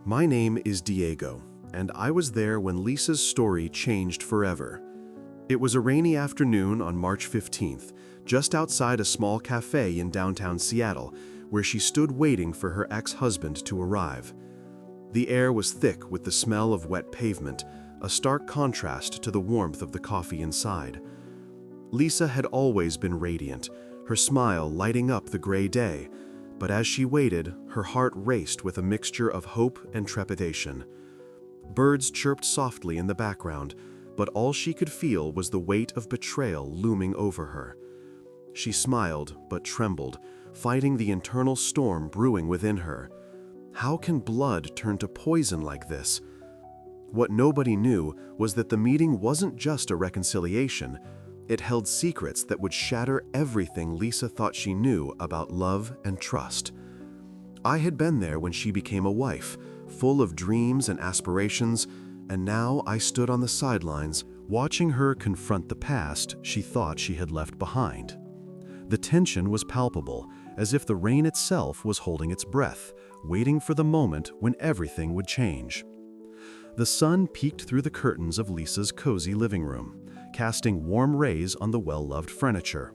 My name is Diego, and I was there when Lisa's story changed forever. It was a rainy afternoon on March 15th, just outside a small cafe in downtown Seattle, where she stood waiting for her ex-husband to arrive. The air was thick with the smell of wet pavement, a stark contrast to the warmth of the coffee inside. Lisa had always been radiant, her smile lighting up the gray day, but as she waited, her heart raced with a mixture of hope and trepidation. Birds chirped softly in the background, but all she could feel was the weight of betrayal looming over her. She smiled but trembled, fighting the internal storm brewing within her. How can blood turn to poison like this? What nobody knew was that the meeting wasn't just a reconciliation. It held secrets that would shatter everything Lisa thought she knew about love and trust. I had been there when she became a wife, full of dreams and aspirations, and now I stood on the sidelines, watching her confront the past she thought she had left behind. The tension was palpable, as if the rain itself was holding its breath, waiting for the moment when everything would change. The sun peeked through the curtains of Lisa's cozy living room, casting warm rays on the well-loved furniture.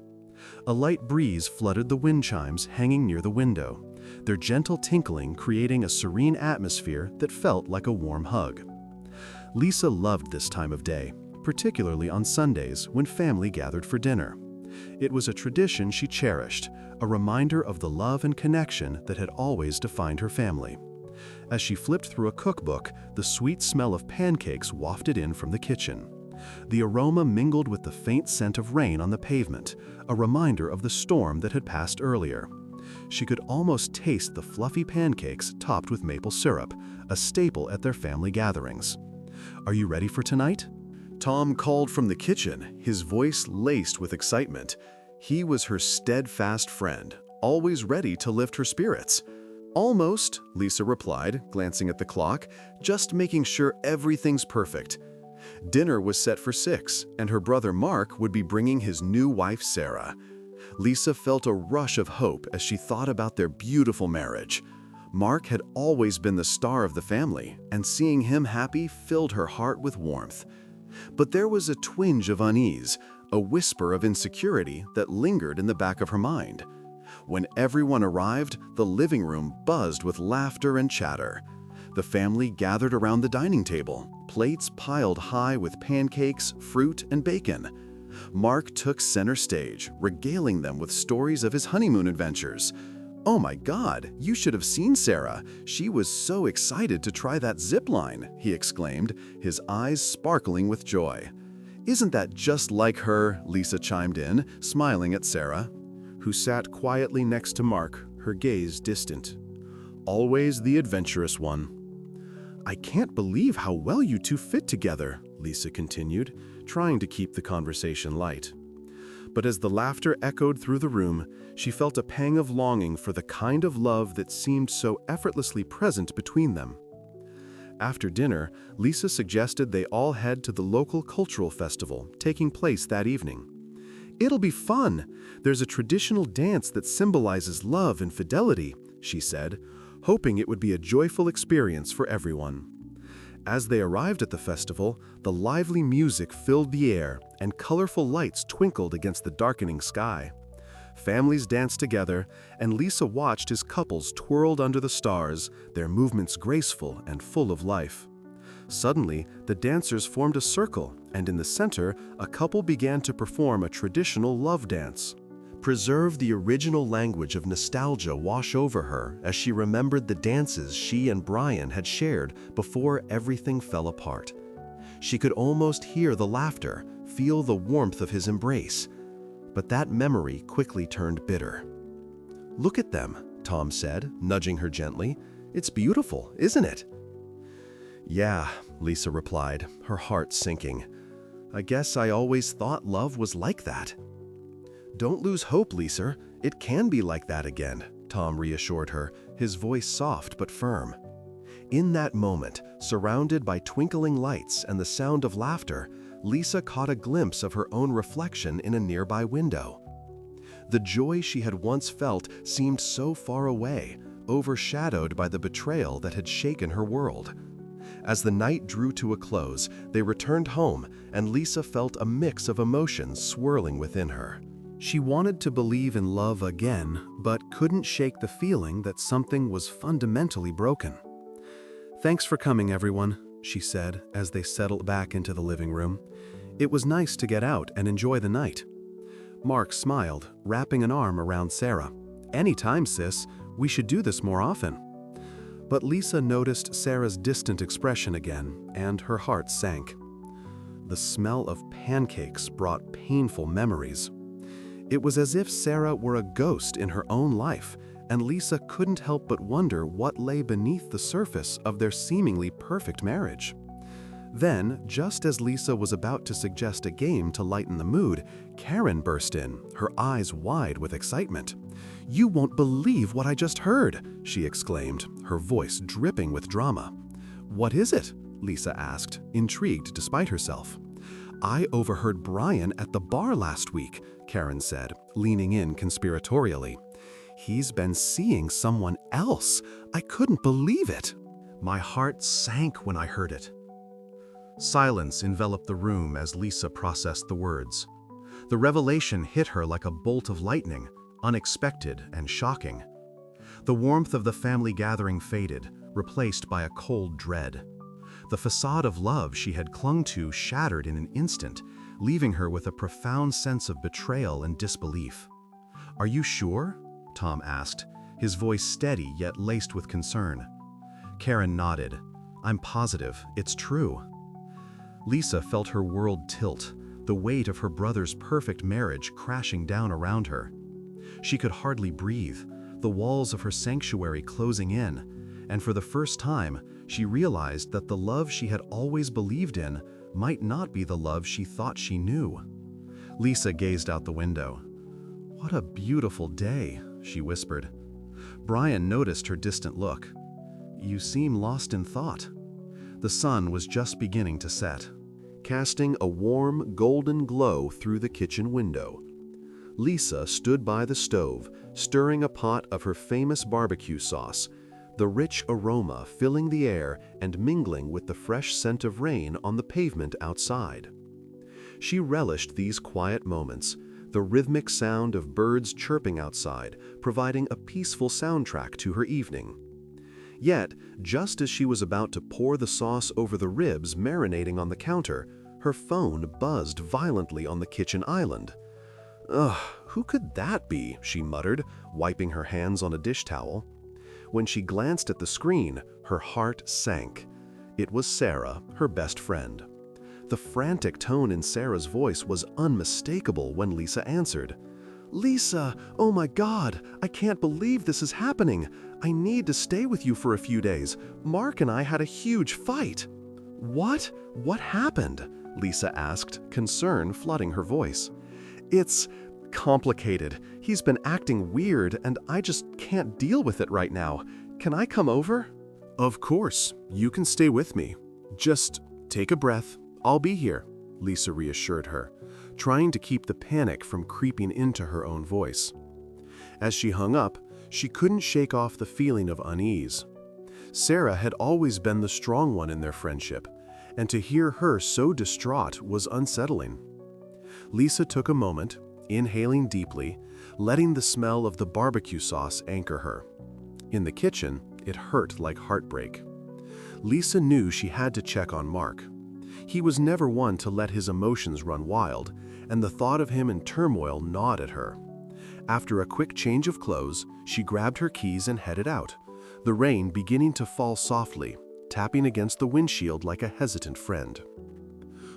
A light breeze flooded the wind chimes hanging near the window, their gentle tinkling creating a serene atmosphere that felt like a warm hug. Lisa loved this time of day, particularly on Sundays when family gathered for dinner. It was a tradition she cherished, a reminder of the love and connection that had always defined her family. As she flipped through a cookbook, the sweet smell of pancakes wafted in from the kitchen. The aroma mingled with the faint scent of rain on the pavement, a reminder of the storm that had passed earlier. She could almost taste the fluffy pancakes topped with maple syrup, a staple at their family gatherings. "Are you ready for tonight?" Tom called from the kitchen, his voice laced with excitement. He was her steadfast friend, always ready to lift her spirits. "Almost," Lisa replied, glancing at the clock, "just making sure everything's perfect." Dinner was set for 6, and her brother Mark would be bringing his new wife Sarah. Lisa felt a rush of hope as she thought about their beautiful marriage. Mark had always been the star of the family, and seeing him happy filled her heart with warmth. But there was a twinge of unease, a whisper of insecurity that lingered in the back of her mind. When everyone arrived, the living room buzzed with laughter and chatter. The family gathered around the dining table, plates piled high with pancakes, fruit, and bacon. Mark took center stage, regaling them with stories of his honeymoon adventures. "Oh my God, you should have seen Sarah. She was so excited to try that zip line," he exclaimed, his eyes sparkling with joy. "Isn't that just like her?" Lisa chimed in, smiling at Sarah, who sat quietly next to Mark, her gaze distant. "Always the adventurous one." "I can't believe how well you two fit together," Lisa continued, trying to keep the conversation light. But as the laughter echoed through the room, she felt a pang of longing for the kind of love that seemed so effortlessly present between them. After dinner, Lisa suggested they all head to the local cultural festival taking place that evening. "It'll be fun. There's a traditional dance that symbolizes love and fidelity," she said, hoping it would be a joyful experience for everyone. As they arrived at the festival, the lively music filled the air and colorful lights twinkled against the darkening sky. Families danced together, and Lisa watched as couples twirled under the stars, their movements graceful and full of life. Suddenly, the dancers formed a circle, and in the center, a couple began to perform a traditional love dance. Preserve the original language of nostalgia wash over her as she remembered the dances she and Brian had shared before everything fell apart. She could almost hear the laughter, feel the warmth of his embrace. But that memory quickly turned bitter. "Look at them," Tom said, nudging her gently. "It's beautiful, isn't it?" "Yeah," Lisa replied, her heart sinking. "I guess I always thought love was like that." "Don't lose hope, Lisa. It can be like that again," Tom reassured her, his voice soft but firm. In that moment, surrounded by twinkling lights and the sound of laughter, Lisa caught a glimpse of her own reflection in a nearby window. The joy she had once felt seemed so far away, overshadowed by the betrayal that had shaken her world. As the night drew to a close, they returned home, and Lisa felt a mix of emotions swirling within her. She wanted to believe in love again, but couldn't shake the feeling that something was fundamentally broken. "Thanks for coming, everyone," she said as they settled back into the living room. "It was nice to get out and enjoy the night." Mark smiled, wrapping an arm around Sarah. "Anytime, sis. We should do this more often." But Lisa noticed Sarah's distant expression again, and her heart sank. The smell of pancakes brought painful memories. It was as if Sarah were a ghost in her own life, and Lisa couldn't help but wonder what lay beneath the surface of their seemingly perfect marriage. Then, just as Lisa was about to suggest a game to lighten the mood, Karen burst in, her eyes wide with excitement. "You won't believe what I just heard," she exclaimed, her voice dripping with drama. "What is it?" Lisa asked, intrigued despite herself. "I overheard Brian at the bar last week," Karen said, leaning in conspiratorially. "He's been seeing someone else. I couldn't believe it." My heart sank when I heard it. Silence enveloped the room as Lisa processed the words. The revelation hit her like a bolt of lightning, unexpected and shocking. The warmth of the family gathering faded, replaced by a cold dread. The facade of love she had clung to shattered in an instant, leaving her with a profound sense of betrayal and disbelief. "Are you sure?" Tom asked, his voice steady yet laced with concern. Karen nodded. "I'm positive, it's true." Lisa felt her world tilt, the weight of her brother's perfect marriage crashing down around her. She could hardly breathe, the walls of her sanctuary closing in, and for the first time, she realized that the love she had always believed in might not be the love she thought she knew. Lisa gazed out the window. "What a beautiful day," she whispered. Brian noticed her distant look. "You seem lost in thought." The sun was just beginning to set, casting a warm, golden glow through the kitchen window. Lisa stood by the stove, stirring a pot of her famous barbecue sauce, the rich aroma filling the air and mingling with the fresh scent of rain on the pavement outside. She relished these quiet moments, the rhythmic sound of birds chirping outside, providing a peaceful soundtrack to her evening. Yet, just as she was about to pour the sauce over the ribs marinating on the counter, her phone buzzed violently on the kitchen island. "Ugh, who could that be?" she muttered, wiping her hands on a dish towel. When she glanced at the screen, her heart sank. It was Sarah, her best friend. The frantic tone in Sarah's voice was unmistakable when Lisa answered. "Lisa, oh my God, I can't believe this is happening. I need to stay with you for a few days. Mark and I had a huge fight." "What? What happened?" Lisa asked, concern flooding her voice. "It's complicated. He's been acting weird, and I just can't deal with it right now. Can I come over?" "Of course, you can stay with me. Just take a breath. I'll be here," Lisa reassured her, trying to keep the panic from creeping into her own voice. As she hung up, she couldn't shake off the feeling of unease. Sarah had always been the strong one in their friendship, and to hear her so distraught was unsettling. Lisa took a moment, inhaling deeply, letting the smell of the barbecue sauce anchor her. In the kitchen, it hurt like heartbreak. Lisa knew she had to check on Mark. He was never one to let his emotions run wild, and the thought of him in turmoil gnawed at her. After a quick change of clothes, she grabbed her keys and headed out, the rain beginning to fall softly, tapping against the windshield like a hesitant friend.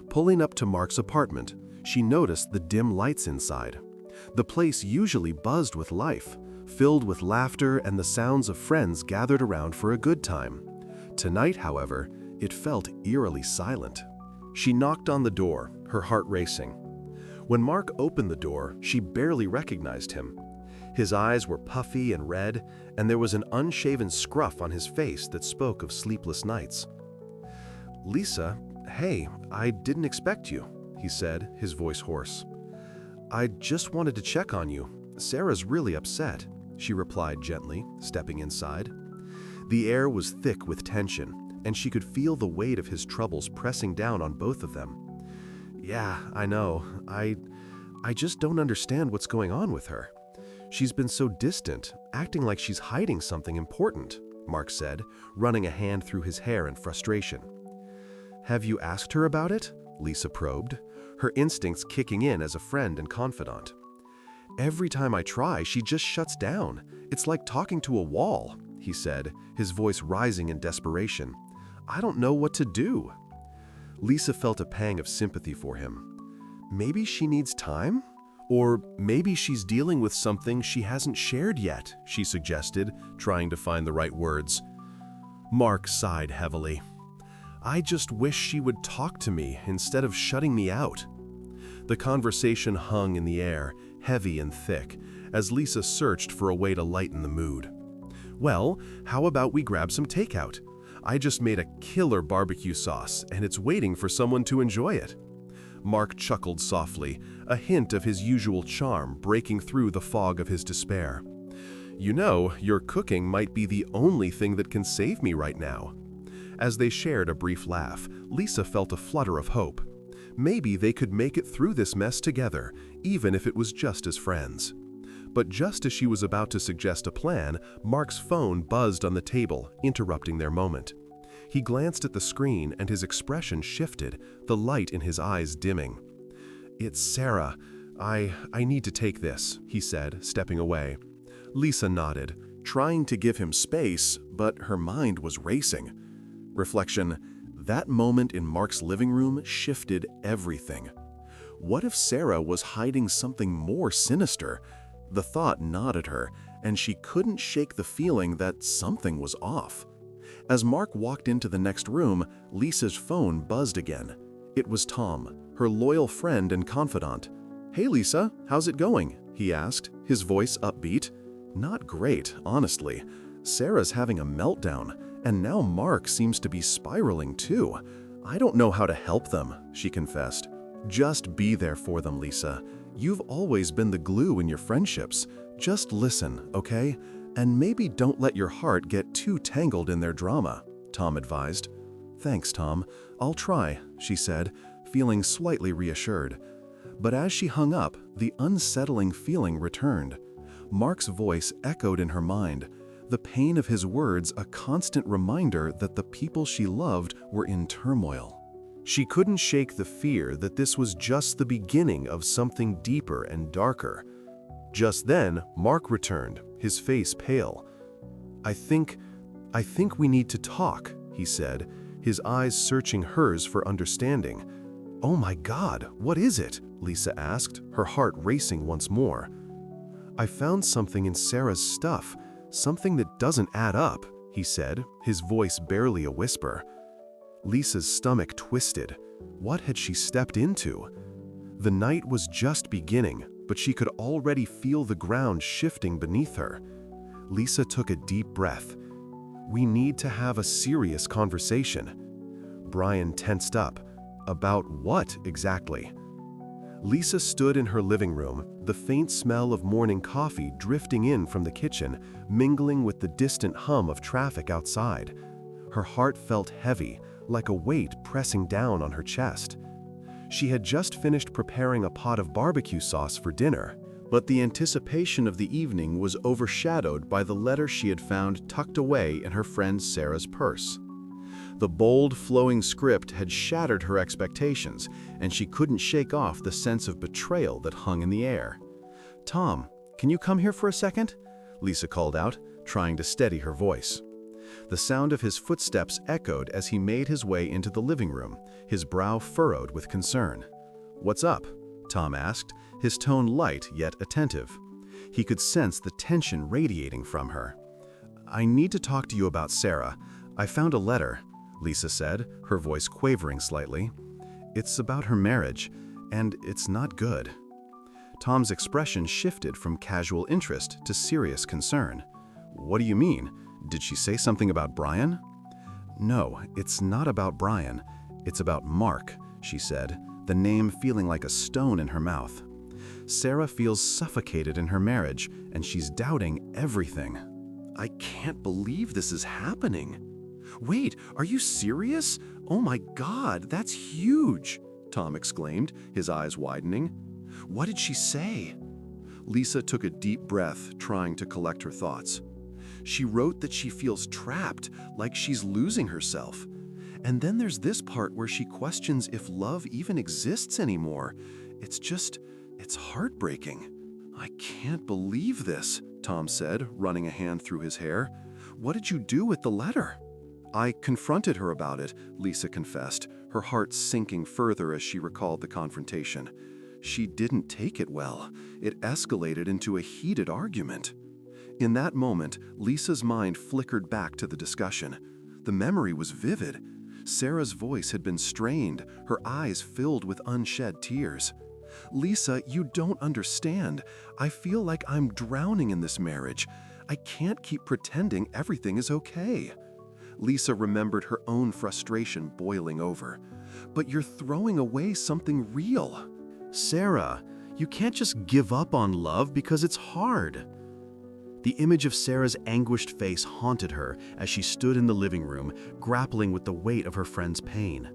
Pulling up to Mark's apartment, she noticed the dim lights inside. The place usually buzzed with life, filled with laughter and the sounds of friends gathered around for a good time. Tonight, however, it felt eerily silent. She knocked on the door, her heart racing. When Mark opened the door, she barely recognized him. His eyes were puffy and red, and there was an unshaven scruff on his face that spoke of sleepless nights. "Lisa, hey, I didn't expect you," he said, his voice hoarse. "I just wanted to check on you. Sarah's really upset. she replied gently, stepping inside. The air was thick with tension, and she could feel the weight of his troubles pressing down on both of them. Yeah, I know. I just don't understand what's going on with her. She's been so distant, acting like she's hiding something important, Mark said, running a hand through his hair in frustration. Have you asked her about it? Lisa probed, her instincts kicking in as a friend and confidant. Every time I try, she just shuts down. It's like talking to a wall, he said, his voice rising in desperation. I don't know what to do. Lisa felt a pang of sympathy for him. Maybe she needs time? Or maybe she's dealing with something she hasn't shared yet, she suggested, trying to find the right words. Mark sighed heavily. I just wish she would talk to me instead of shutting me out. The conversation hung in the air, heavy and thick, as Lisa searched for a way to lighten the mood. Well, how about we grab some takeout? I just made a killer barbecue sauce, and it's waiting for someone to enjoy it. Mark chuckled softly, a hint of his usual charm breaking through the fog of his despair. You know, your cooking might be the only thing that can save me right now. As they shared a brief laugh, Lisa felt a flutter of hope. Maybe they could make it through this mess together, even if it was just as friends. But just as she was about to suggest a plan, Mark's phone buzzed on the table, interrupting their moment. He glanced at the screen and his expression shifted, the light in his eyes dimming. It's Sarah. I need to take this, he said, stepping away. Lisa nodded, trying to give him space, but her mind was racing. Reflection, that moment in Mark's living room shifted everything. What if Sarah was hiding something more sinister? The thought gnawed at her, and she couldn't shake the feeling that something was off. As Mark walked into the next room, Lisa's phone buzzed again. It was Tom, her loyal friend and confidant. Hey Lisa, how's it going? He asked, his voice upbeat. Not great, honestly. Sarah's having a meltdown, and now Mark seems to be spiraling too. I don't know how to help them, she confessed. Just be there for them, Lisa. You've always been the glue in your friendships. Just listen, okay? And maybe don't let your heart get too tangled in their drama, Tom advised. Thanks, Tom. I'll try, she said, feeling slightly reassured. But as she hung up, the unsettling feeling returned. Mark's voice echoed in her mind, the pain of his words a constant reminder that the people she loved were in turmoil. She couldn't shake the fear that this was just the beginning of something deeper and darker. Just then, Mark returned, his face pale. I think we need to talk, he said, his eyes searching hers for understanding. Oh my God, what is it? Lisa asked, her heart racing once more. I found something in Sarah's stuff, something that doesn't add up, he said, his voice barely a whisper. Lisa's stomach twisted. What had she stepped into? The night was just beginning, but she could already feel the ground shifting beneath her. Lisa took a deep breath. We need to have a serious conversation. Brian tensed up. About what exactly? Lisa stood in her living room, the faint smell of morning coffee drifting in from the kitchen, mingling with the distant hum of traffic outside. Her heart felt heavy, like a weight pressing down on her chest. She had just finished preparing a pot of barbecue sauce for dinner, but the anticipation of the evening was overshadowed by the letter she had found tucked away in her friend Sarah's purse. The bold, flowing script had shattered her expectations, and she couldn't shake off the sense of betrayal that hung in the air. Tom, can you come here for a second? Lisa called out, trying to steady her voice. The sound of his footsteps echoed as he made his way into the living room, his brow furrowed with concern. What's up? Tom asked, his tone light yet attentive. He could sense the tension radiating from her. I need to talk to you about Sarah. I found a letter, Lisa said, her voice quavering slightly. It's about her marriage, and it's not good. Tom's expression shifted from casual interest to serious concern. What do you mean? Did she say something about Brian? No, it's not about Brian. It's about Mark, she said, the name feeling like a stone in her mouth. Sarah feels suffocated in her marriage, and she's doubting everything. I can't believe this is happening. Wait, are you serious? Oh my God, that's huge, Tom exclaimed, his eyes widening. What did she say? Lisa took a deep breath, trying to collect her thoughts. She wrote that she feels trapped, like she's losing herself. And then there's this part where she questions if love even exists anymore. It's heartbreaking. I can't believe this, Tom said, running a hand through his hair. What did you do with the letter? I confronted her about it, Lisa confessed, her heart sinking further as she recalled the confrontation. She didn't take it well. It escalated into a heated argument. In that moment, Lisa's mind flickered back to the discussion. The memory was vivid. Sarah's voice had been strained, her eyes filled with unshed tears. Lisa, you don't understand. I feel like I'm drowning in this marriage. I can't keep pretending everything is okay. Lisa remembered her own frustration boiling over. But you're throwing away something real. Sarah, you can't just give up on love because it's hard. The image of Sarah's anguished face haunted her as she stood in the living room, grappling with the weight of her friend's pain.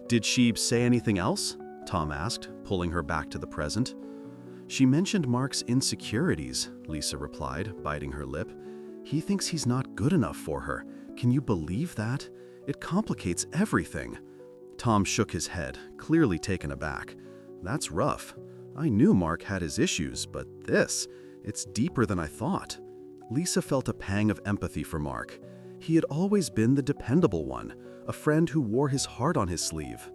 Did she say anything else? Tom asked, pulling her back to the present. She mentioned Mark's insecurities, Lisa replied, biting her lip. He thinks he's not good enough for her. Can you believe that? It complicates everything. Tom shook his head, clearly taken aback. That's rough. I knew Mark had his issues, but it's deeper than I thought. Lisa felt a pang of empathy for Mark. He had always been the dependable one, a friend who wore his heart on his sleeve.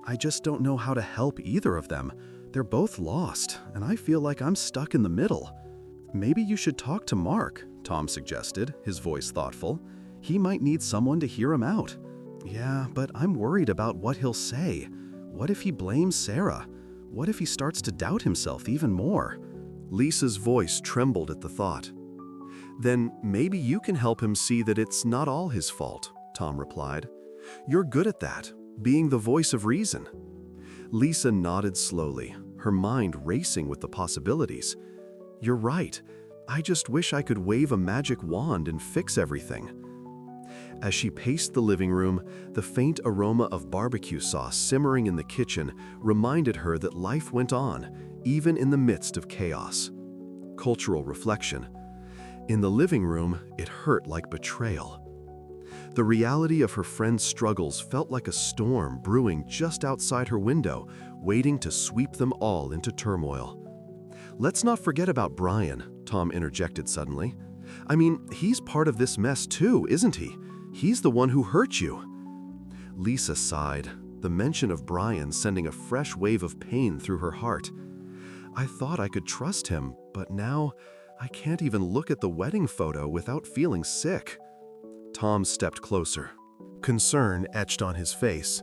I just don't know how to help either of them. They're both lost, and I feel like I'm stuck in the middle. Maybe you should talk to Mark, Tom suggested, his voice thoughtful. He might need someone to hear him out. Yeah, but I'm worried about what he'll say. What if he blames Sarah? What if he starts to doubt himself even more? Lisa's voice trembled at the thought. Then maybe you can help him see that it's not all his fault, Tom replied. You're good at that, being the voice of reason. Lisa nodded slowly, her mind racing with the possibilities. You're right. I just wish I could wave a magic wand and fix everything. As she paced the living room, the faint aroma of barbecue sauce simmering in the kitchen reminded her that life went on, even in the midst of chaos. Cultural reflection. In the living room, it hurt like betrayal. The reality of her friend's struggles felt like a storm brewing just outside her window, waiting to sweep them all into turmoil. Let's not forget about Brian, Tom interjected suddenly. I mean, he's part of this mess too, isn't he? He's the one who hurt you. Lisa sighed, the mention of Brian sending a fresh wave of pain through her heart. I thought I could trust him, but now I can't even look at the wedding photo without feeling sick. Tom stepped closer. Concern etched on his face.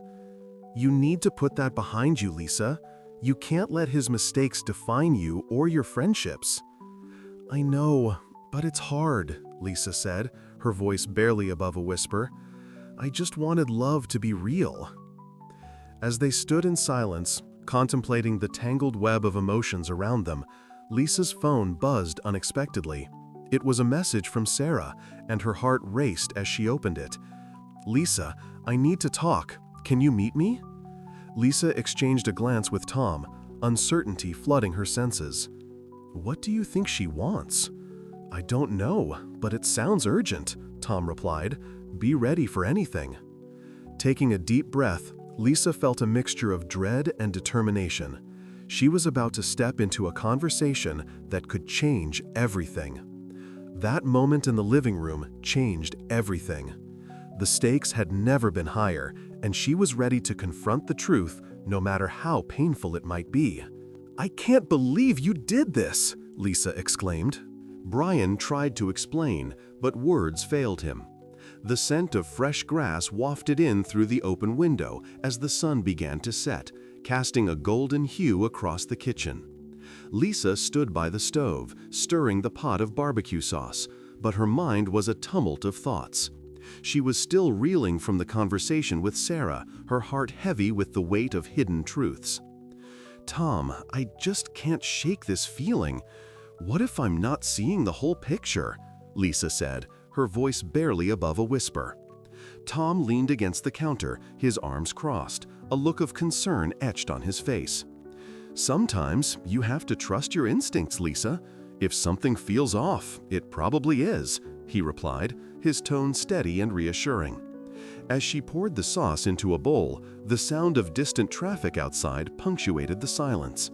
You need to put that behind you, Lisa. You can't let his mistakes define you or your friendships. I know, but it's hard, Lisa said, her voice barely above a whisper. I just wanted love to be real. As they stood in silence, contemplating the tangled web of emotions around them, Lisa's phone buzzed unexpectedly. It was a message from Sarah, and her heart raced as she opened it. Lisa, I need to talk. Can you meet me? Lisa exchanged a glance with Tom, uncertainty flooding her senses. What do you think she wants? I don't know, but it sounds urgent, Tom replied. Be ready for anything. Taking a deep breath, Lisa felt a mixture of dread and determination. She was about to step into a conversation that could change everything. That moment in the living room changed everything. The stakes had never been higher, and she was ready to confront the truth, no matter how painful it might be. I can't believe you did this, Lisa exclaimed. Brian tried to explain, but words failed him. The scent of fresh grass wafted in through the open window as the sun began to set, casting a golden hue across the kitchen. Lisa stood by the stove, stirring the pot of barbecue sauce, but her mind was a tumult of thoughts. She was still reeling from the conversation with Sarah, her heart heavy with the weight of hidden truths. Tom, I just can't shake this feeling. What if I'm not seeing the whole picture? Lisa said, her voice barely above a whisper. Tom leaned against the counter, his arms crossed, a look of concern etched on his face. Sometimes you have to trust your instincts, Lisa. If something feels off, it probably is, he replied, his tone steady and reassuring. As she poured the sauce into a bowl, the sound of distant traffic outside punctuated the silence.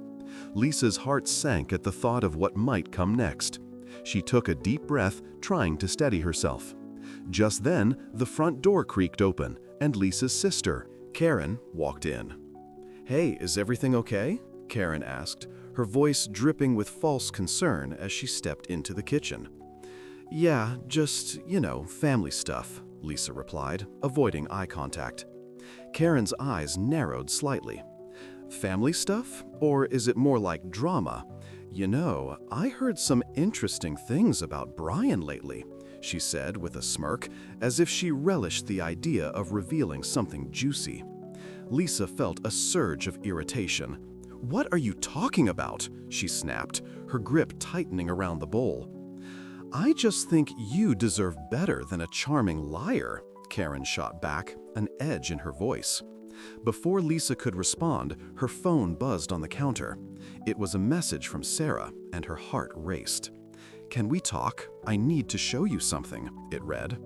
Lisa's heart sank at the thought of what might come next. She took a deep breath, trying to steady herself. Just then, the front door creaked open, and Lisa's sister, Karen, walked in. "Hey, is everything okay?" Karen asked, her voice dripping with false concern as she stepped into the kitchen. "Yeah, just, family stuff," Lisa replied, avoiding eye contact. Karen's eyes narrowed slightly. "Family stuff? Or is it more like drama? I heard some interesting things about Brian lately," she said with a smirk, as if she relished the idea of revealing something juicy. Lisa felt a surge of irritation. "What are you talking about?" she snapped, her grip tightening around the bowl. "I just think you deserve better than a charming liar," Karen shot back, an edge in her voice. Before Lisa could respond, her phone buzzed on the counter. It was a message from Sarah, and her heart raced. "Can we talk? I need to show you something," it read.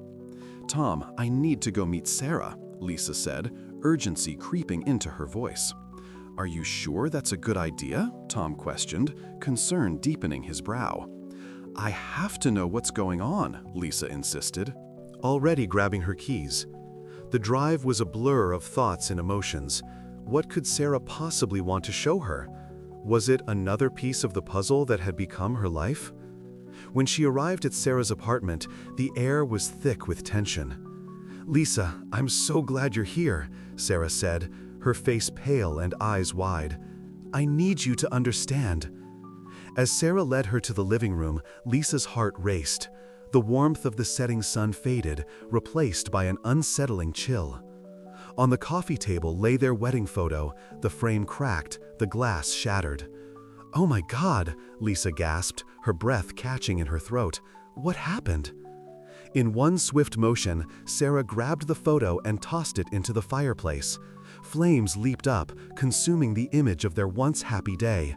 "Tom, I need to go meet Sarah," Lisa said, urgency creeping into her voice. "Are you sure that's a good idea?" Tom questioned, concern deepening his brow. "I have to know what's going on," Lisa insisted, already grabbing her keys. The drive was a blur of thoughts and emotions. What could Sarah possibly want to show her? Was it another piece of the puzzle that had become her life? When she arrived at Sarah's apartment, the air was thick with tension. "Lisa, I'm so glad you're here," Sarah said, her face pale and eyes wide. "I need you to understand." As Sarah led her to the living room, Lisa's heart raced. The warmth of the setting sun faded, replaced by an unsettling chill. On the coffee table lay their wedding photo, the frame cracked, the glass shattered. "Oh my God," Lisa gasped, her breath catching in her throat. "What happened?" In one swift motion, Sarah grabbed the photo and tossed it into the fireplace. Flames leaped up, consuming the image of their once happy day.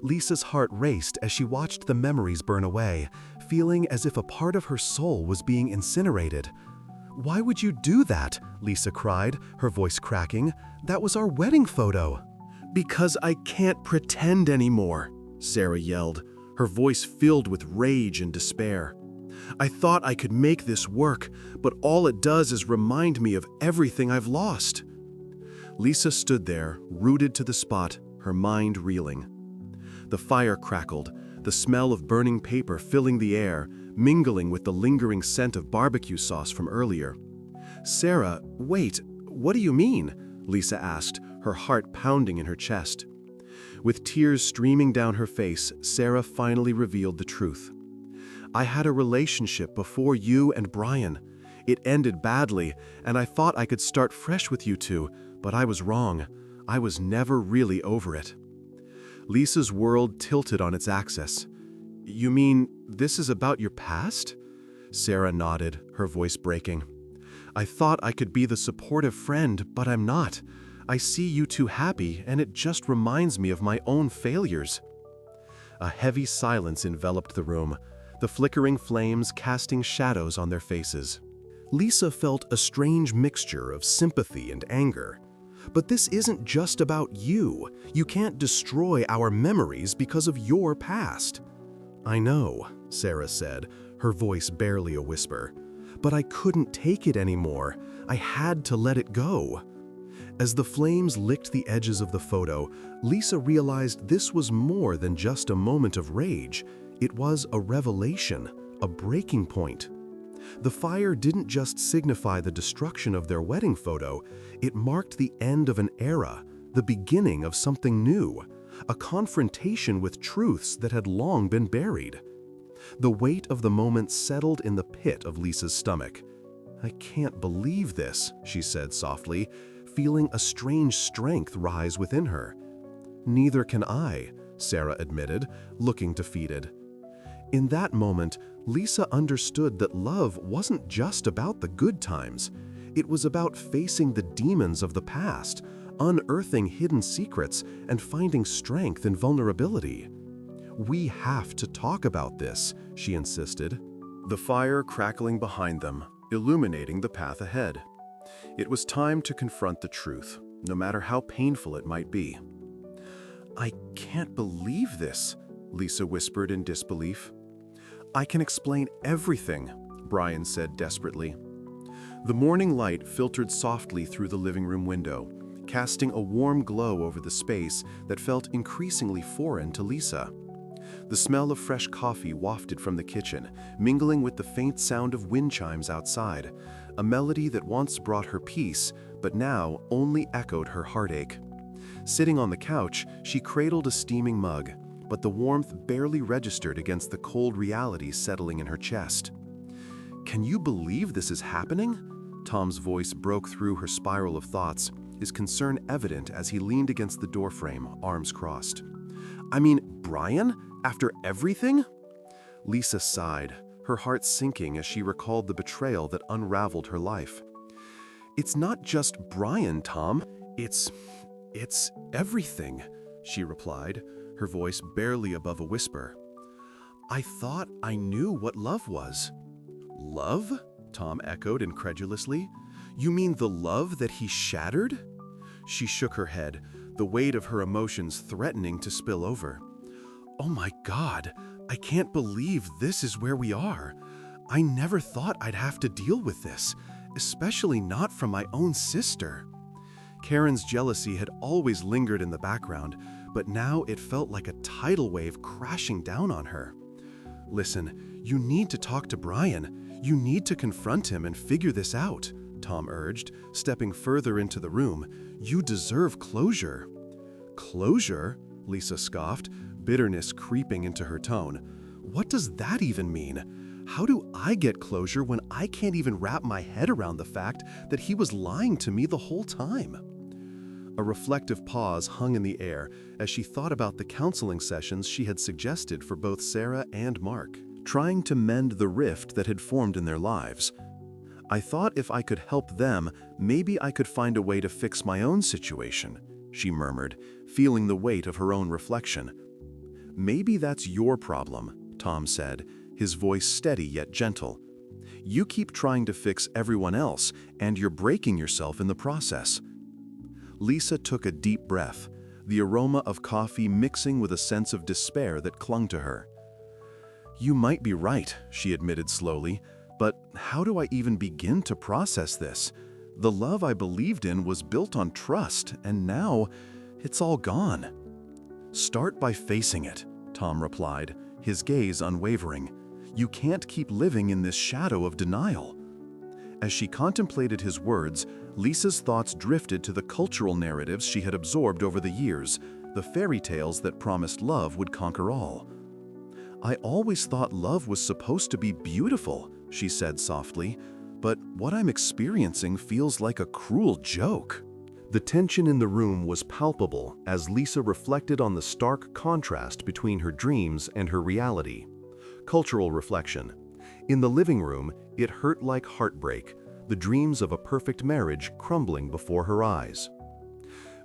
Lisa's heart raced as she watched the memories burn away, feeling as if a part of her soul was being incinerated. "Why would you do that?" Lisa cried, her voice cracking. "That was our wedding photo." "Because I can't pretend anymore," Sarah yelled, her voice filled with rage and despair. "I thought I could make this work, but all it does is remind me of everything I've lost." Lisa stood there, rooted to the spot, her mind reeling. The fire crackled, the smell of burning paper filling the air, mingling with the lingering scent of barbecue sauce from earlier. "Sarah, wait, what do you mean?" Lisa asked, her heart pounding in her chest. With tears streaming down her face, Sarah finally revealed the truth. "I had a relationship before you and Brian. It ended badly, and I thought I could start fresh with you two, but I was wrong. I was never really over it." Lisa's world tilted on its axis. "You mean this is about your past?" Sarah nodded, her voice breaking. "I thought I could be the supportive friend, but I'm not. I see you two happy, and it just reminds me of my own failures." A heavy silence enveloped the room, the flickering flames casting shadows on their faces. Lisa felt a strange mixture of sympathy and anger. "But this isn't just about you. You can't destroy our memories because of your past." "I know," Sarah said, her voice barely a whisper. "But I couldn't take it anymore. I had to let it go." As the flames licked the edges of the photo, Lisa realized this was more than just a moment of rage. It was a revelation, a breaking point. The fire didn't just signify the destruction of their wedding photo, it marked the end of an era, the beginning of something new, a confrontation with truths that had long been buried. The weight of the moment settled in the pit of Lisa's stomach. "I can't believe this," she said softly, feeling a strange strength rise within her. Neither can I, Sarah admitted, looking defeated. In that moment, Lisa understood that love wasn't just about the good times. It was about facing the demons of the past, unearthing hidden secrets, and finding strength in vulnerability. "We have to talk about this," she insisted, the fire crackling behind them, illuminating the path ahead. It was time to confront the truth, no matter how painful it might be. "I can't believe this," Lisa whispered in disbelief. "I can explain everything," Brian said desperately. The morning light filtered softly through the living room window, casting a warm glow over the space that felt increasingly foreign to Lisa. The smell of fresh coffee wafted from the kitchen, mingling with the faint sound of wind chimes outside, a melody that once brought her peace, but now only echoed her heartache. Sitting on the couch, she cradled a steaming mug, but the warmth barely registered against the cold reality settling in her chest. "Can you believe this is happening?" Tom's voice broke through her spiral of thoughts, his concern evident as he leaned against the doorframe, arms crossed. "I mean, Brian? After everything?" Lisa sighed, her heart sinking as she recalled the betrayal that unraveled her life. "It's not just Brian, Tom. It's everything," she replied, her voice barely above a whisper. "I thought I knew what love was." "Love?" Tom echoed incredulously. "You mean the love that he shattered?" She shook her head, the weight of her emotions threatening to spill over. "Oh my God, I can't believe this is where we are. I never thought I'd have to deal with this, especially not from my own sister." Karen's jealousy had always lingered in the background, but now it felt like a tidal wave crashing down on her. "Listen, you need to talk to Brian. You need to confront him and figure this out," Tom urged, stepping further into the room. "You deserve closure." "Closure?" Lisa scoffed, bitterness creeping into her tone. "What does that even mean? How do I get closure when I can't even wrap my head around the fact that he was lying to me the whole time?" A reflective pause hung in the air as she thought about the counseling sessions she had suggested for both Sarah and Mark, trying to mend the rift that had formed in their lives. "I thought if I could help them, maybe I could find a way to fix my own situation," she murmured, feeling the weight of her own reflection. "Maybe that's your problem," Tom said, his voice steady yet gentle. "You keep trying to fix everyone else, and you're breaking yourself in the process." Lisa took a deep breath, the aroma of coffee mixing with a sense of despair that clung to her. "You might be right," she admitted slowly, "but how do I even begin to process this? The love I believed in was built on trust, and now it's all gone." "Start by facing it," Tom replied, his gaze unwavering. "You can't keep living in this shadow of denial." As she contemplated his words, Lisa's thoughts drifted to the cultural narratives she had absorbed over the years, the fairy tales that promised love would conquer all. "I always thought love was supposed to be beautiful," she said softly, "but what I'm experiencing feels like a cruel joke." The tension in the room was palpable as Lisa reflected on the stark contrast between her dreams and her reality. Cultural reflection. In the living room, it hurt like heartbreak, the dreams of a perfect marriage crumbling before her eyes.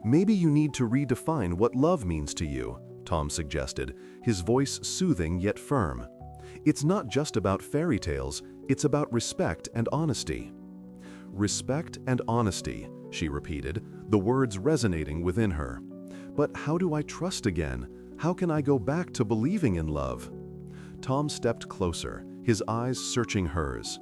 "Maybe you need to redefine what love means to you," Tom suggested, his voice soothing yet firm. "It's not just about fairy tales, it's about respect and honesty." "Respect and honesty," she repeated, the words resonating within her. "But how do I trust again? How can I go back to believing in love?" Tom stepped closer, his eyes searching hers.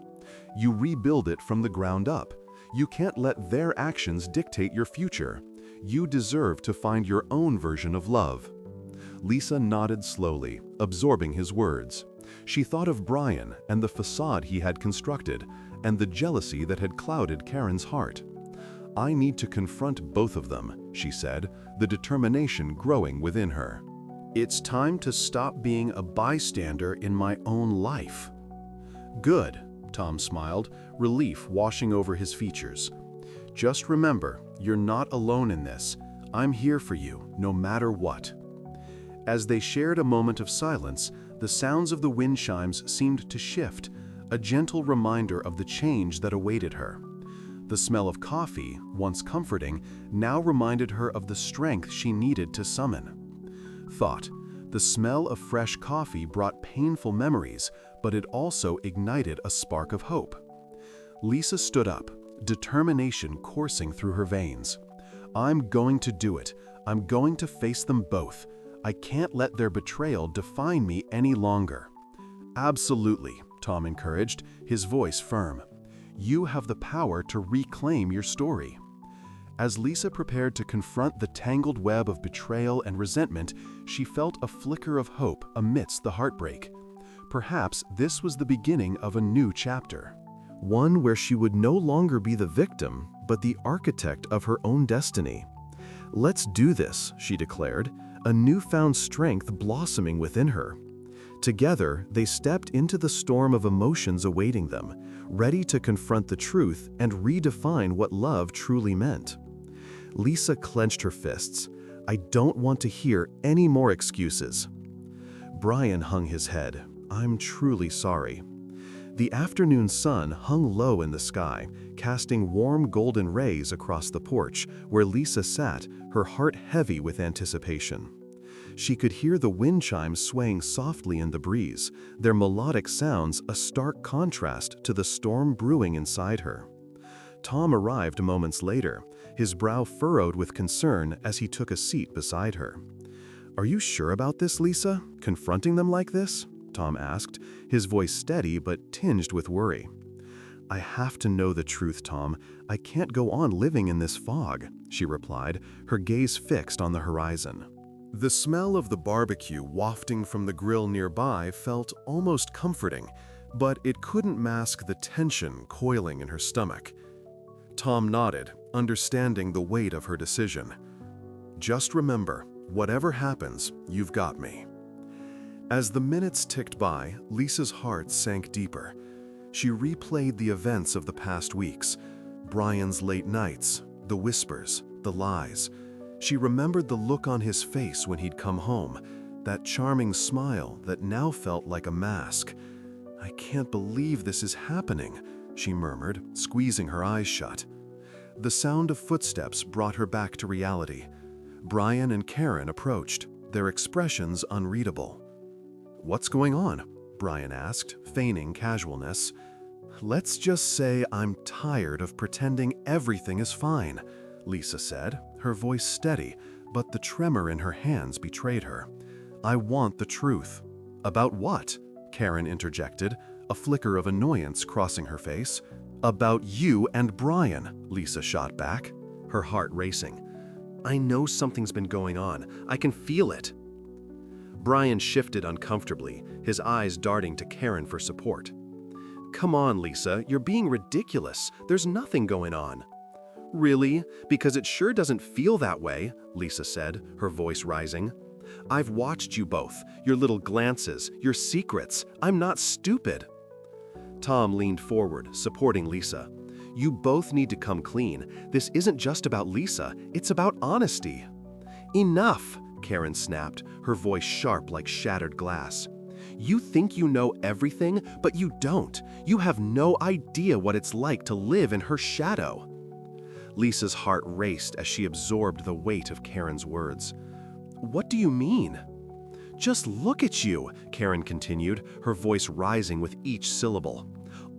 "You rebuild it from the ground up. You can't let their actions dictate your future. You deserve to find your own version of love." Lisa nodded slowly, absorbing his words. She thought of Brian and the facade he had constructed, and the jealousy that had clouded Karen's heart. "I need to confront both of them," she said, the determination growing within her. "It's time to stop being a bystander in my own life." "Good," Tom smiled, relief washing over his features. "Just remember, you're not alone in this. I'm here for you, no matter what." As they shared a moment of silence, the sounds of the wind chimes seemed to shift, a gentle reminder of the change that awaited her. The smell of coffee, once comforting, now reminded her of the strength she needed to summon. Thought, the smell of fresh coffee brought painful memories, but it also ignited a spark of hope. Lisa stood up, determination coursing through her veins. "I'm going to do it. I'm going to face them both. I can't let their betrayal define me any longer." "Absolutely," Tom encouraged, his voice firm. "You have the power to reclaim your story." As Lisa prepared to confront the tangled web of betrayal and resentment, she felt a flicker of hope amidst the heartbreak. Perhaps this was the beginning of a new chapter. One where she would no longer be the victim, but the architect of her own destiny. "Let's do this," she declared, a newfound strength blossoming within her. Together, they stepped into the storm of emotions awaiting them, ready to confront the truth and redefine what love truly meant. Lisa clenched her fists. "I don't want to hear any more excuses." Brian hung his head. "I'm truly sorry." The afternoon sun hung low in the sky, casting warm golden rays across the porch where Lisa sat, her heart heavy with anticipation. She could hear the wind chimes swaying softly in the breeze, their melodic sounds a stark contrast to the storm brewing inside her. Tom arrived moments later, his brow furrowed with concern as he took a seat beside her. "Are you sure about this, Lisa? Confronting them like this?" Tom asked, his voice steady but tinged with worry. "I have to know the truth, Tom. I can't go on living in this fog," she replied, her gaze fixed on the horizon. The smell of the barbecue wafting from the grill nearby felt almost comforting, but it couldn't mask the tension coiling in her stomach. Tom nodded, understanding the weight of her decision. "Just remember, whatever happens, you've got me." As the minutes ticked by, Lisa's heart sank deeper. She replayed the events of the past weeks, Brian's late nights, the whispers, the lies. She remembered the look on his face when he'd come home, that charming smile that now felt like a mask. "I can't believe this is happening," she murmured, squeezing her eyes shut. The sound of footsteps brought her back to reality. Brian and Karen approached, their expressions unreadable. "What's going on?" Brian asked, feigning casualness. "Let's just say I'm tired of pretending everything is fine," Lisa said, her voice steady, but the tremor in her hands betrayed her. "I want the truth." "About what?" Karen interjected, a flicker of annoyance crossing her face. "About you and Brian," Lisa shot back, her heart racing. "I know something's been going on. I can feel it." Brian shifted uncomfortably, his eyes darting to Karen for support. "Come on, Lisa, you're being ridiculous. There's nothing going on." "Really? Because it sure doesn't feel that way," Lisa said, her voice rising. "I've watched you both, your little glances, your secrets. I'm not stupid." Tom leaned forward, supporting Lisa. "You both need to come clean. This isn't just about Lisa, it's about honesty." "Enough," Karen snapped, her voice sharp like shattered glass. "You think you know everything, but you don't. You have no idea what it's like to live in her shadow." Lisa's heart raced as she absorbed the weight of Karen's words. "What do you mean?" "Just look at you," Karen continued, her voice rising with each syllable.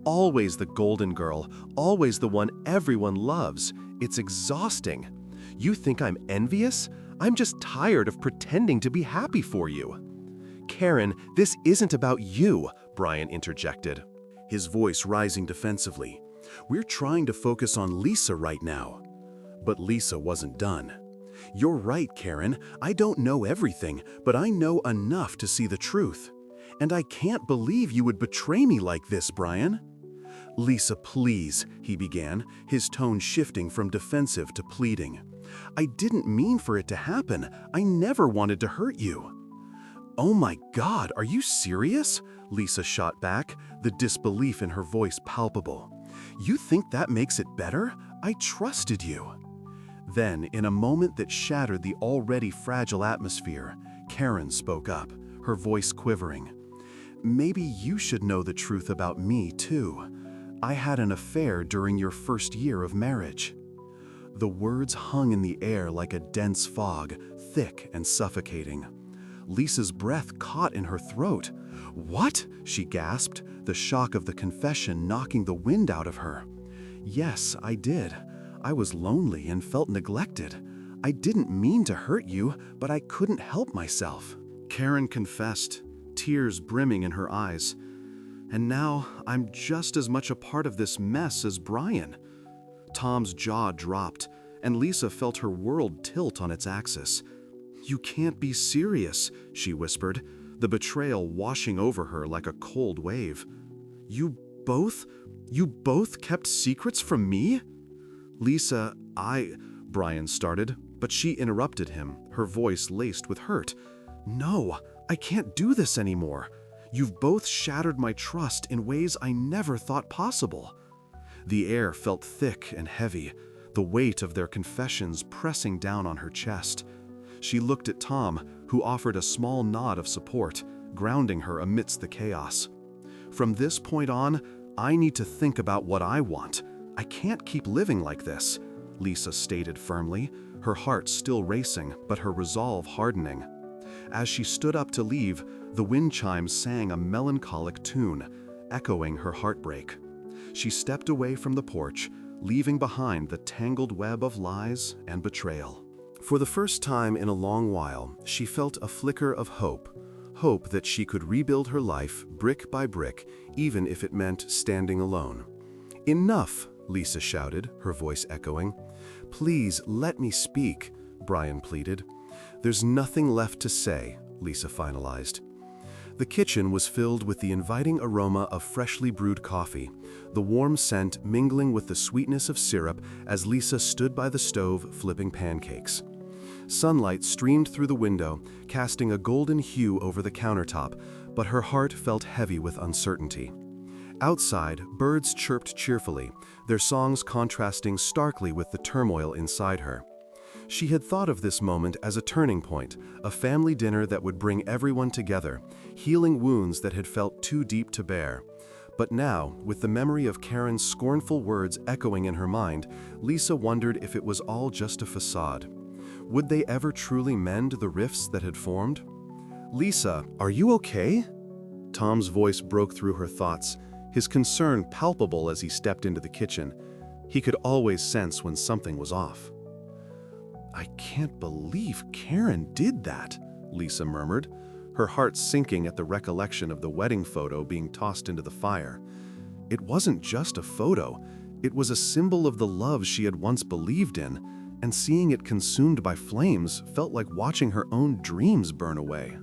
"Always the golden girl, always the one everyone loves. It's exhausting. You think I'm envious? I'm just tired of pretending to be happy for you." "Karen, this isn't about you," Brian interjected, his voice rising defensively. "We're trying to focus on Lisa right now." But Lisa wasn't done. "You're right, Karen. I don't know everything, but I know enough to see the truth. And I can't believe you would betray me like this, Brian." "Lisa, please," he began, his tone shifting from defensive to pleading. "I didn't mean for it to happen. I never wanted to hurt you." "Oh my God, are you serious?" Lisa shot back, the disbelief in her voice palpable. "You think that makes it better? I trusted you." Then, in a moment that shattered the already fragile atmosphere, Karen spoke up, her voice quivering. "Maybe you should know the truth about me, too. I had an affair during your first year of marriage." The words hung in the air like a dense fog, thick and suffocating. Lisa's breath caught in her throat. "What?" she gasped, the shock of the confession knocking the wind out of her. "Yes, I did. I was lonely and felt neglected. I didn't mean to hurt you, but I couldn't help myself." Karen confessed, tears brimming in her eyes. "And now I'm just as much a part of this mess as Brian." Tom's jaw dropped, and Lisa felt her world tilt on its axis. "You can't be serious," she whispered, the betrayal washing over her like a cold wave. You both kept secrets from me?" "Lisa, Brian started, but she interrupted him, her voice laced with hurt. "No, I can't do this anymore. You've both shattered my trust in ways I never thought possible." The air felt thick and heavy, the weight of their confessions pressing down on her chest. She looked at Tom, who offered a small nod of support, grounding her amidst the chaos. "From this point on, I need to think about what I want. I can't keep living like this," Lisa stated firmly, her heart still racing, but her resolve hardening. As she stood up to leave, the wind chimes sang a melancholic tune, echoing her heartbreak. She stepped away from the porch, leaving behind the tangled web of lies and betrayal. For the first time in a long while, she felt a flicker of hope that she could rebuild her life brick by brick, even if it meant standing alone. "Enough," Lisa shouted, her voice echoing. "Please let me speak," Brian pleaded. "There's nothing left to say," Lisa finalized. The kitchen was filled with the inviting aroma of freshly brewed coffee, the warm scent mingling with the sweetness of syrup as Lisa stood by the stove flipping pancakes. Sunlight streamed through the window, casting a golden hue over the countertop, but her heart felt heavy with uncertainty. Outside, birds chirped cheerfully, their songs contrasting starkly with the turmoil inside her. She had thought of this moment as a turning point, a family dinner that would bring everyone together, healing wounds that had felt too deep to bear. But now, with the memory of Karen's scornful words echoing in her mind, Lisa wondered if it was all just a facade. Would they ever truly mend the rifts that had formed? "Lisa, are you okay?" Tom's voice broke through her thoughts, his concern palpable as he stepped into the kitchen. He could always sense when something was off. "I can't believe Karen did that," Lisa murmured, her heart sinking at the recollection of the wedding photo being tossed into the fire. It wasn't just a photo, it was a symbol of the love she had once believed in, and seeing it consumed by flames felt like watching her own dreams burn away.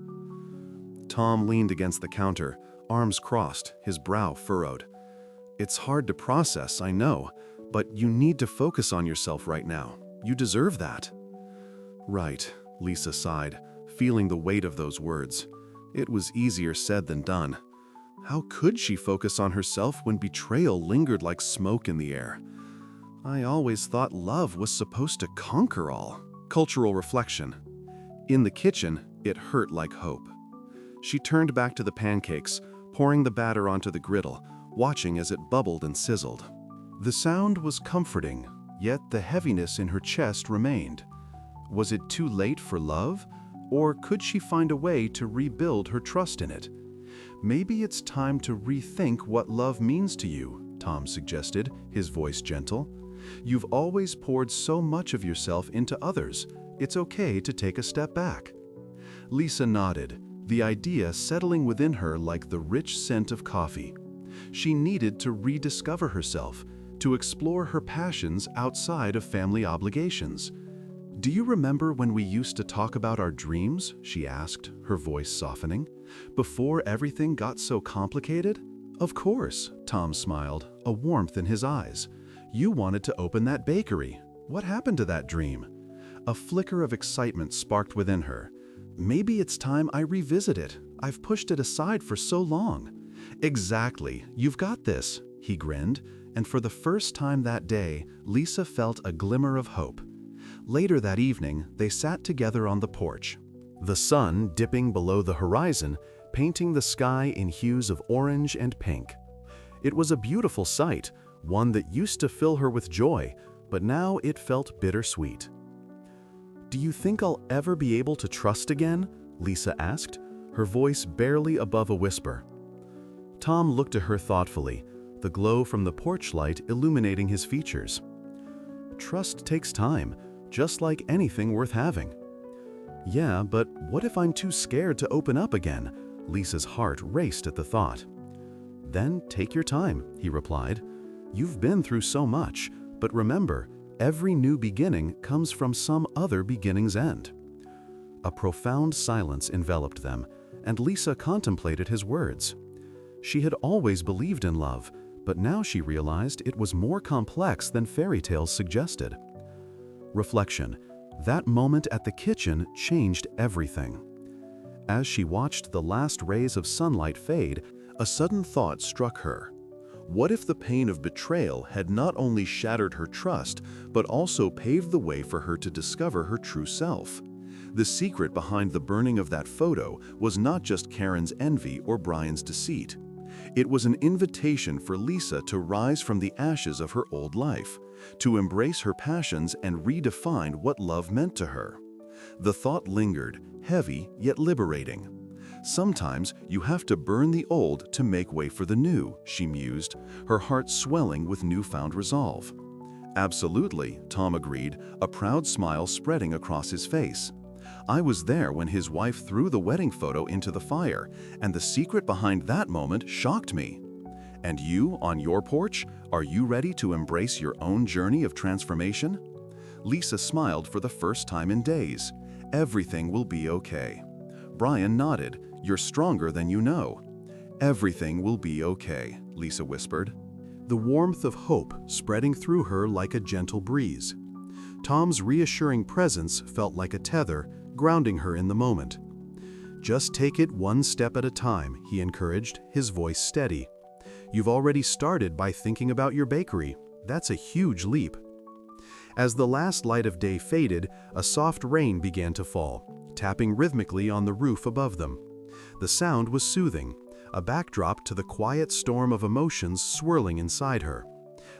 Tom leaned against the counter, arms crossed, his brow furrowed. "It's hard to process, I know, but you need to focus on yourself right now. You deserve that." "Right," Lisa sighed, feeling the weight of those words. It was easier said than done. How could she focus on herself when betrayal lingered like smoke in the air? "I always thought love was supposed to conquer all." Cultural reflection. In the kitchen, it hurt like hope. She turned back to the pancakes, pouring the batter onto the griddle, watching as it bubbled and sizzled. The sound was comforting, yet the heaviness in her chest remained. Was it too late for love, or could she find a way to rebuild her trust in it? "Maybe it's time to rethink what love means to you," Tom suggested, his voice gentle. "You've always poured so much of yourself into others. It's okay to take a step back." Lisa nodded, the idea settling within her like the rich scent of coffee. She needed to rediscover herself, to explore her passions outside of family obligations. "Do you remember when we used to talk about our dreams?" she asked, her voice softening. "Before everything got so complicated?" "Of course," Tom smiled, a warmth in his eyes. "You wanted to open that bakery. What happened to that dream?" A flicker of excitement sparked within her. "Maybe it's time I revisit it. I've pushed it aside for so long." "Exactly. You've got this," he grinned, and for the first time that day, Lisa felt a glimmer of hope. Later that evening, they sat together on the porch, the sun dipping below the horizon, painting the sky in hues of orange and pink. It was a beautiful sight, one that used to fill her with joy, but now it felt bittersweet. "Do you think I'll ever be able to trust again?" Lisa asked, her voice barely above a whisper. Tom looked at her thoughtfully, the glow from the porch light illuminating his features. "Trust takes time, just like anything worth having." "Yeah, but what if I'm too scared to open up again?" Lisa's heart raced at the thought. "Then take your time," he replied. "You've been through so much, but remember, every new beginning comes from some other beginning's end." A profound silence enveloped them, and Lisa contemplated his words. She had always believed in love, but now she realized it was more complex than fairy tales suggested. Reflection. That moment at the kitchen changed everything. As she watched the last rays of sunlight fade, a sudden thought struck her. What if the pain of betrayal had not only shattered her trust, but also paved the way for her to discover her true self? The secret behind the burning of that photo was not just Karen's envy or Brian's deceit. It was an invitation for Lisa to rise from the ashes of her old life, to embrace her passions and redefine what love meant to her. The thought lingered, heavy yet liberating. "Sometimes you have to burn the old to make way for the new," she mused, her heart swelling with newfound resolve. "Absolutely," Tom agreed, a proud smile spreading across his face. "I was there when his wife threw the wedding photo into the fire, and the secret behind that moment shocked me." "And you, on your porch, are you ready to embrace your own journey of transformation?" Lisa smiled for the first time in days. "Everything will be okay." Brian nodded. "You're stronger than you know." "Everything will be okay," Lisa whispered, the warmth of hope spreading through her like a gentle breeze. Tom's reassuring presence felt like a tether, grounding her in the moment. "Just take it one step at a time," he encouraged, his voice steady. "You've already started by thinking about your bakery. That's a huge leap." As the last light of day faded, a soft rain began to fall, tapping rhythmically on the roof above them. The sound was soothing, a backdrop to the quiet storm of emotions swirling inside her.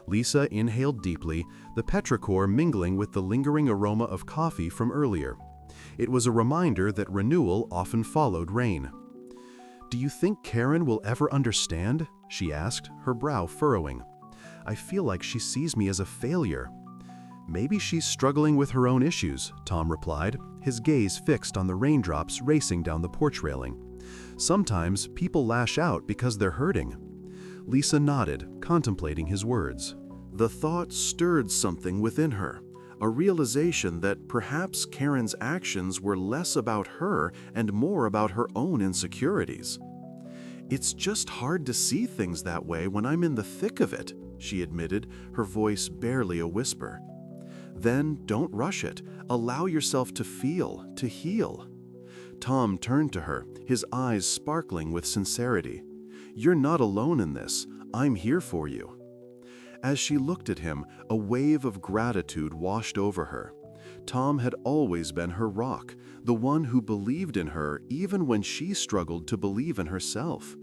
Lisa inhaled deeply, the petrichor mingling with the lingering aroma of coffee from earlier. It was a reminder that renewal often followed rain. "Do you think Karen will ever understand?" she asked, her brow furrowing. "I feel like she sees me as a failure." "Maybe she's struggling with her own issues," Tom replied, his gaze fixed on the raindrops racing down the porch railing. "Sometimes people lash out because they're hurting." Lisa nodded, contemplating his words. The thought stirred something within her, a realization that perhaps Karen's actions were less about her and more about her own insecurities. "It's just hard to see things that way when I'm in the thick of it," she admitted, her voice barely a whisper. "Then don't rush it. Allow yourself to feel, to heal." Tom turned to her, his eyes sparkling with sincerity. "You're not alone in this. I'm here for you." As she looked at him, a wave of gratitude washed over her. Tom had always been her rock, the one who believed in her even when she struggled to believe in herself.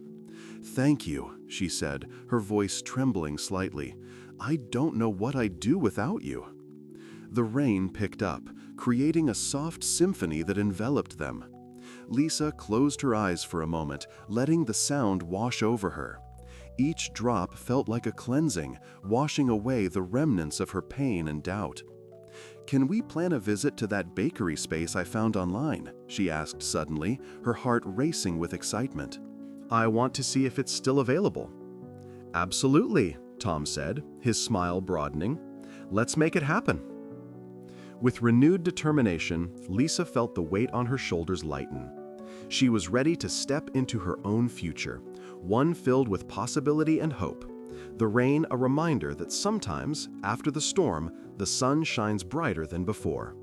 "Thank you," she said, her voice trembling slightly. "I don't know what I'd do without you." The rain picked up, creating a soft symphony that enveloped them. Lisa closed her eyes for a moment, letting the sound wash over her. Each drop felt like a cleansing, washing away the remnants of her pain and doubt. "Can we plan a visit to that bakery space I found online?" she asked suddenly, her heart racing with excitement. "I want to see if it's still available." "Absolutely," Tom said, his smile broadening. "Let's make it happen." With renewed determination, Lisa felt the weight on her shoulders lighten. She was ready to step into her own future, one filled with possibility and hope. The rain a reminder that sometimes, after the storm, the sun shines brighter than before.